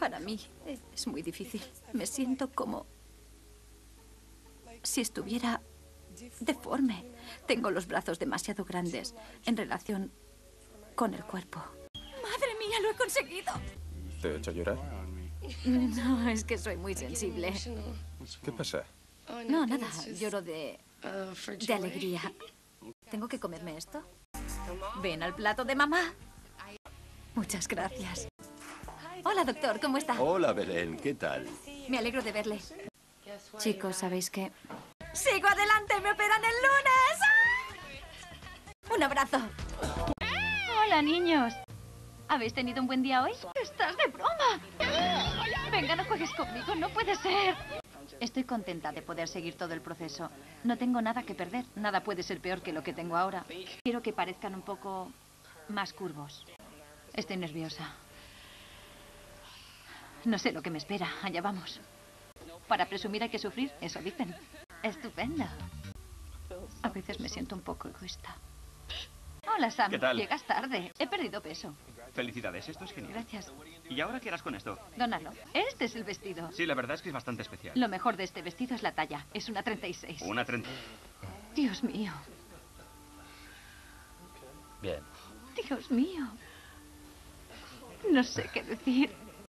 Para mí es muy difícil. Me siento como si estuviera deforme. Tengo los brazos demasiado grandes en relación con el cuerpo. ¡Madre mía, lo he conseguido! ¿Te he hecho llorar? No, es que soy muy sensible. ¿Qué pasa? No, nada, lloro de alegría. ¿Tengo que comerme esto? Ven al plato de mamá. Muchas gracias. Hola, doctor, ¿cómo está? Hola, Belén, ¿qué tal? Me alegro de verle. Chicos, ¿sabéis qué? ¡Sigo adelante! ¡Me operan el lunes! ¡Ah! ¡Un abrazo! Hola, niños. ¿Habéis tenido un buen día hoy? ¡Estás de broma! Venga, no juegues conmigo, no puede ser. Estoy contenta de poder seguir todo el proceso. No tengo nada que perder. Nada puede ser peor que lo que tengo ahora. Quiero que parezcan un poco más curvos. Estoy nerviosa. No sé lo que me espera. Allá vamos. Para presumir hay que sufrir, eso dicen. Estupendo. A veces me siento un poco egoísta. Hola, Sam. ¿Qué tal? Llegas tarde. He perdido peso. Felicidades, esto es genial. Gracias. ¿Y ahora qué harás con esto? Dónalo. Este es el vestido. Sí, la verdad es que es bastante especial. Lo mejor de este vestido es la talla. Es una 36. Una 30. Dios mío. Bien. Dios mío. No sé qué decir.